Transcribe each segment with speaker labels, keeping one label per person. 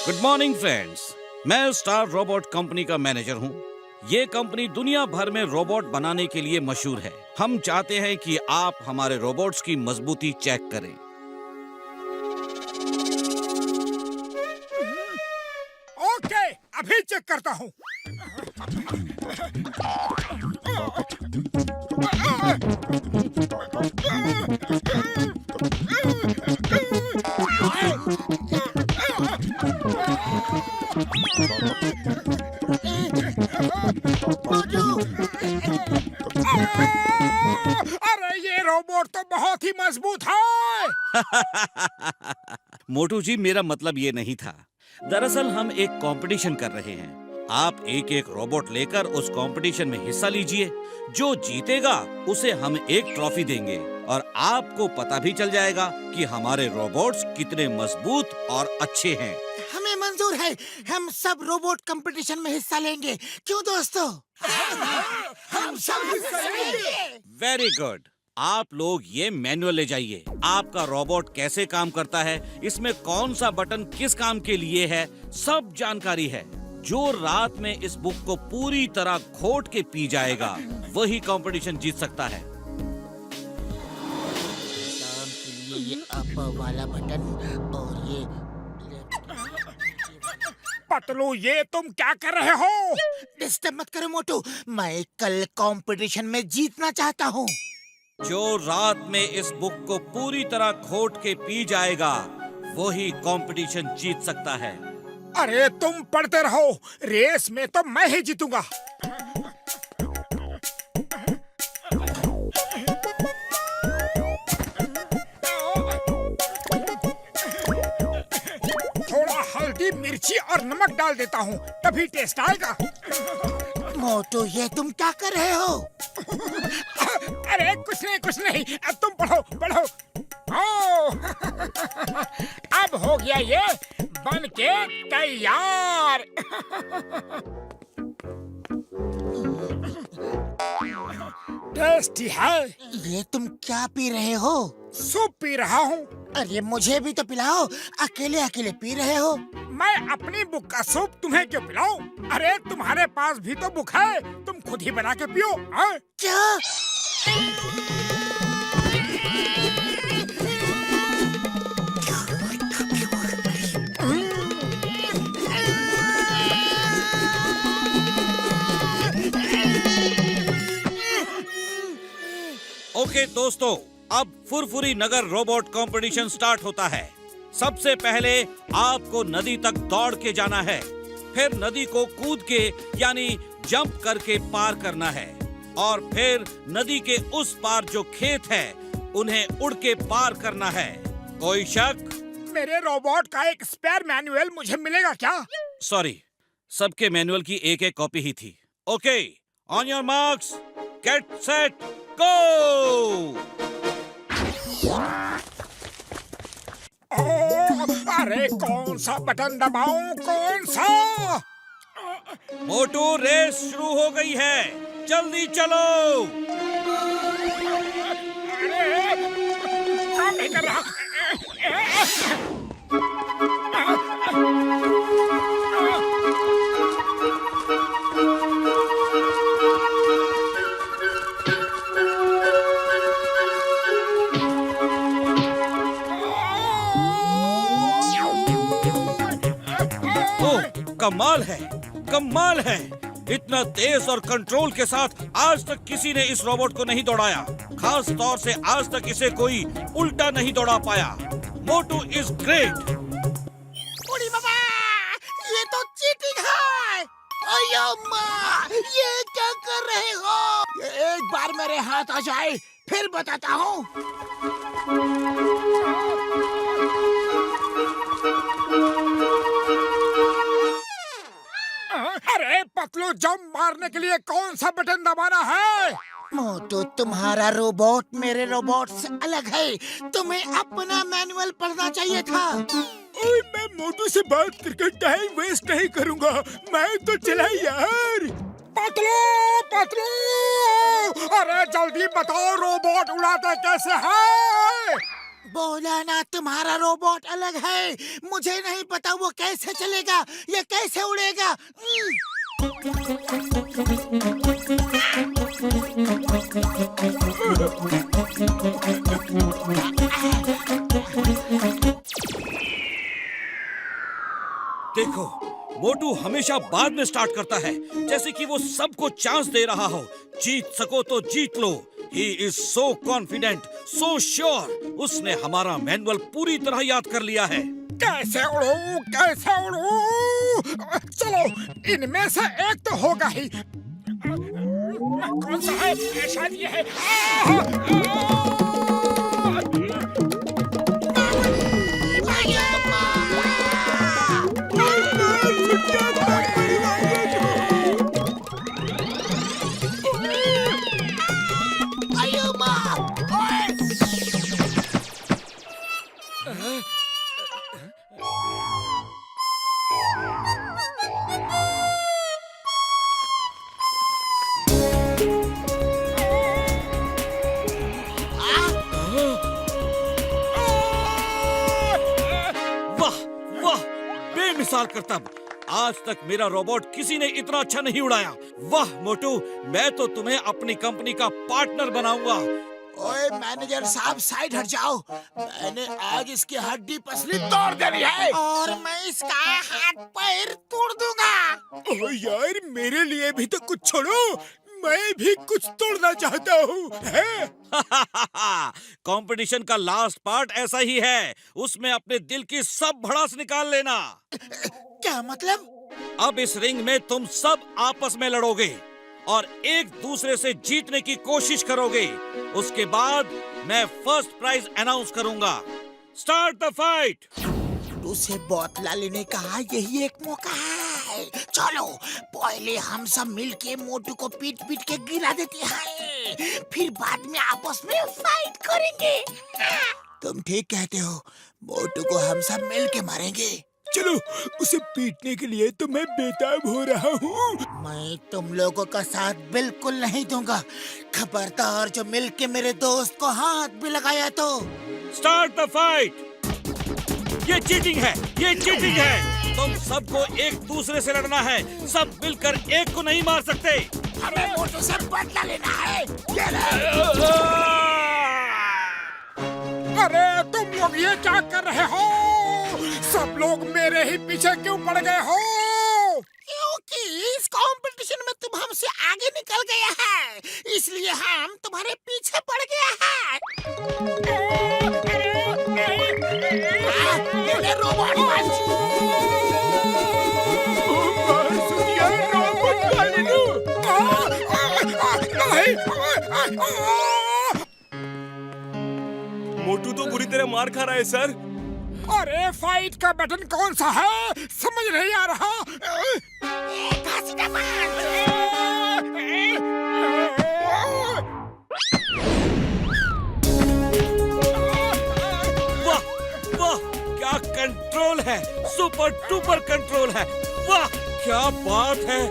Speaker 1: Good morning friends, मैं star robot company का manager हूँ। ये कंपनी दुनिया भर में रोबोट बनाने के लिए मशहूर है। हम चाहते हैं कि आप हमारे रोबोट्स की मजबूती चेक करें।
Speaker 2: ओके, अभी चेक करता हूँ। अरे ये रोबोट तो बहुत ही मजबूत है।
Speaker 1: मोटू जी, मेरा मतलब ये नहीं था। दरअसल हम एक कंपटीशन कर रहे हैं। आप एक एक रोबोट लेकर उस कंपटीशन में हिस्सा लीजिए। जो जीतेगा उसे हम एक ट्रॉफी देंगे और आपको पता भी चल जाएगा कि हमारे रोबोट्स कितने मजबूत और अच्छे हैं।
Speaker 3: हमें मंजूर है। हम सब रोबोट कंपटीशन में हिस्सा लेंगे। क्यों दोस्तों? हम सब हिस्सा लेंगे।
Speaker 1: Very good. आप लोग ये मैनुअल ले जाइए। आपका रोबोट कैसे काम करता है, इसमें कौन सा बटन किस काम के लिए है, सब जानकारी है। जो रात में इस बुक को पूरी तरह घोट के पी जाएगा वही कंपटीशन जीत सकता है।
Speaker 3: काम के लिए ये अप वाला बटन और ये
Speaker 2: पतलू, ये तुम क्या कर रहे हो?
Speaker 3: डिस्टर्ब मत करो मोटू। मैं कल कंपटीशन में जीतना चाहता हूँ।
Speaker 1: जो रात में इस बुक को पूरी तरह घोट के पी जाएगा वही कंपटीशन जीत सकता है।
Speaker 2: अरे तुम पढ़ते रहो, रेस में तो मैं ही जीतूंगा। थोड़ा हल्दी, मिर्ची और नमक डाल देता हूँ, तभी टेस्ट आएगा।
Speaker 3: मोटू, ये तुम क्या कर रहे हो?
Speaker 2: अरे कुछ नहीं, अब तुम पढ़ो पढ़ो। अब हो गया ये बन के तैयार। टेस्टी है।
Speaker 3: ये तुम क्या पी रहे हो?
Speaker 2: सूप पी रहा हूँ।
Speaker 3: अरे मुझे भी तो पिलाओ। अकेले अकेले पी रहे हो।
Speaker 2: मैं अपनी बुक का सूप तुम्हें क्यों पिलाऊं? अरे तुम्हारे पास भी तो बुक है, तुम खुद ही बना के पियो।
Speaker 3: क्या?
Speaker 1: ओके दोस्तों, अब फुरफुरी नगर रोबोट कंपटीशन स्टार्ट होता है। सबसे पहले आपको नदी तक दौड़ के जाना है, फिर नदी को कूद के यानी जंप करके पार करना है और फिर नदी के उस पार जो खेत है उन्हें उड़ के पार करना है। कोई शक?
Speaker 2: मेरे रोबोट का एक स्पेयर मैनुअल मुझे मिलेगा क्या?
Speaker 1: सॉरी, सबके मैनुअल की एक एक कॉपी ही थी। Okay, on your marks, get set, go!
Speaker 2: अरे कौन सा बटन दबाऊं, कौन सा?
Speaker 1: मोटू, रेस शुरू हो गई है, जल्दी चलो।
Speaker 2: अरे काम नहीं कर रहा।
Speaker 1: कमाल है, कमाल है। इतना तेज और कंट्रोल के साथ आज तक किसी ने इस रोबोट को नहीं दौड़ाया। खास तौर से आज तक इसे कोई उल्टा नहीं दौड़ा पाया। मोटू इज ग्रेट।
Speaker 3: उड़ी बाबा, ये तो चीटिंग है। अयो माँ, ये क्या कर रहे हो? एक बार मेरे हाथ आ जाए फिर बताता हूँ।
Speaker 2: अरे पतलू, जंप मारने के लिए कौन सा बटन दबाना है?
Speaker 3: मोटू, तुम्हारा रोबोट मेरे रोबोट से अलग है। तुम्हें अपना मैनुअल पढ़ना चाहिए था।
Speaker 2: ओए, मैं मोटू से बात करके टाइम वेस्ट नहीं करूंगा। मैं तो चला यार। पतलू, पतलू, अरे जल्दी बताओ रोबोट उड़ाते कैसे है?
Speaker 3: बोला ना तुम्हारा रोबोट अलग है। मुझे नहीं पता वो कैसे चलेगा, ये कैसे उड़ेगा।
Speaker 1: देखो, मोटू हमेशा बाद में स्टार्ट करता है, जैसे कि वो सबको चांस दे रहा हो। जीत सको तो जीत लो। He is so confident, so sure. उसने हमारा मैनुअल पूरी तरह याद कर लिया है।
Speaker 2: कैसे उड़ूं, कैसे उड़ूं? चलो, इनमें से एक तो होगा ही। कौन सा है? शायद ये है।
Speaker 1: बेमिसाल करतब। आज तक मेरा रोबोट किसी ने इतना अच्छा नहीं उड़ाया। वाह मोटू, मैं तो तुम्हें अपनी कंपनी का पार्टनर बनाऊंगा।
Speaker 3: ओए मैनेजर साहब, साइड हट जाओ। मैंने आज इसकी हड्डी पसली तोड़ देनी है और मैं इसका हाथ पैर तोड़ दूंगा।
Speaker 2: ओ यार, मेरे लिए भी तो कुछ छोड़ो, मैं भी कुछ तोड़ना चाहता हूँ।
Speaker 1: कंपटीशन का लास्ट पार्ट ऐसा ही है। उसमें अपने दिल की सब भड़ास निकाल लेना।
Speaker 3: क्या मतलब?
Speaker 1: अब इस रिंग में तुम सब आपस में लड़ोगे और एक दूसरे से जीतने की कोशिश करोगे। उसके बाद मैं फर्स्ट प्राइज अनाउंस करूंगा। Start the fight.
Speaker 3: उसे बोतला लेने का यही एक मौका है। चलो, पहले हम सब मिलके मोटू को पीट पीट के गिरा देते हैं, फिर बाद में आपस में फाइट करेंगे। तुम ठीक कहते हो, मोटू को हम सब मिल के मारेंगे।
Speaker 2: चलो, उसे पीटने के लिए तो मैं बेताब हो रहा हूँ।
Speaker 3: मैं तुम लोगों का साथ बिल्कुल नहीं दूंगा। खबरदार जो मिलके मेरे दोस्त को हाथ भी लगाया तो।
Speaker 1: Start the fight. ये चीटिंग है, ये चीटिंग है। तुम सबको एक दूसरे से लड़ना है, सब मिलकर एक को नहीं मार सकते।
Speaker 3: हमें मोटू से बदला लेना है।
Speaker 2: अरे तुम लोग ये क्या कर रहे हो? सब लोग मेरे ही पीछे क्यों पड़ गए हो?
Speaker 3: क्योंकि इस कंपटीशन में तुम हमसे आगे निकल गए हैं, इसलिए हम तुम्हारे पीछे पड़ गए हैं। रोबोट
Speaker 4: मोटू तो बुरी तरह मार खा रहा है सर।
Speaker 2: अरे फाइट का बटन कौन सा है? समझ नहीं आ रहा।
Speaker 1: वाह वाह, क्या कंट्रोल है, सुपर डुपर कंट्रोल है। वाह क्या बात है।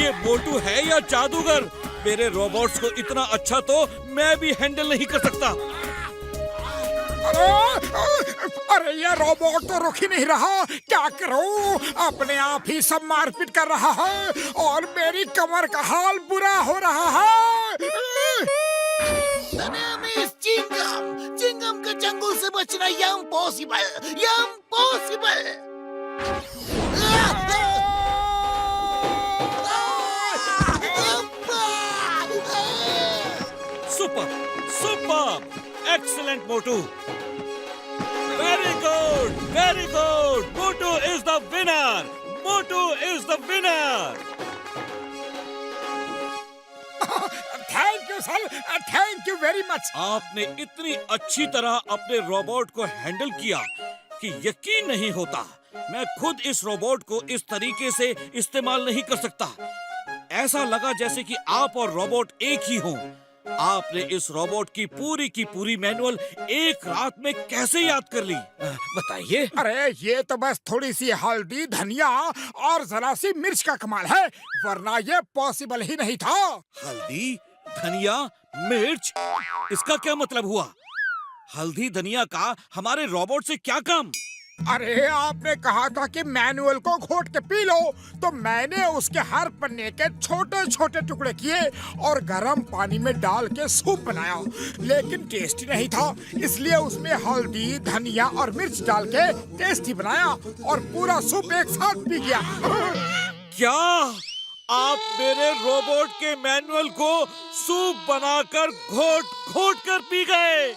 Speaker 1: ये मोटू है या जादूगर? मेरे रोबोट्स को इतना अच्छा तो मैं भी हैंडल नहीं कर सकता।
Speaker 2: अरे ये रोबोट तो रुक ही नहीं रहा। क्या करूं? अपने आप ही सब मारपीट कर रहा है और मेरी कमर का हाल बुरा हो रहा है।
Speaker 3: चिंगम, चिंगम के जंगल से बचना impossible, impossible.
Speaker 1: Super super, excellent Motu. Very good, very good. Motu is the winner, Motu is the winner.
Speaker 2: Thank you sir, thank you very much.
Speaker 1: आपने इतनी अच्छी तरह अपने रोबोट को हैंडल किया कि यकीन नहीं होता। मैं खुद इस रोबोट को इस तरीके से इस्तेमाल नहीं कर सकता। ऐसा लगा जैसे कि आप और रोबोट एक ही हों। आपने इस रोबोट की पूरी मैनुअल एक रात में कैसे याद कर ली? बताइए।
Speaker 2: अरे ये तो बस थोड़ी सी हल्दी, धनिया और जरा सी मिर्च का कमाल है, वरना ये पॉसिबल ही नहीं था।
Speaker 1: हल्दी, धनिया, मिर्च, इसका क्या मतलब हुआ? हल्दी धनिया का हमारे रोबोट से क्या काम?
Speaker 2: अरे आपने कहा था कि मैनुअल को घोट के पी लो, तो मैंने उसके हर पन्ने के छोटे छोटे टुकड़े किए और गर्म पानी में डाल के सूप बनाया, लेकिन टेस्टी नहीं था, इसलिए उसमें हल्दी, धनिया और मिर्च डाल के टेस्टी बनाया और पूरा सूप एक साथ पी गया।
Speaker 1: क्या आप मेरे रोबोट के मैनुअल को सूप बनाकर घोट घोट कर पी गए?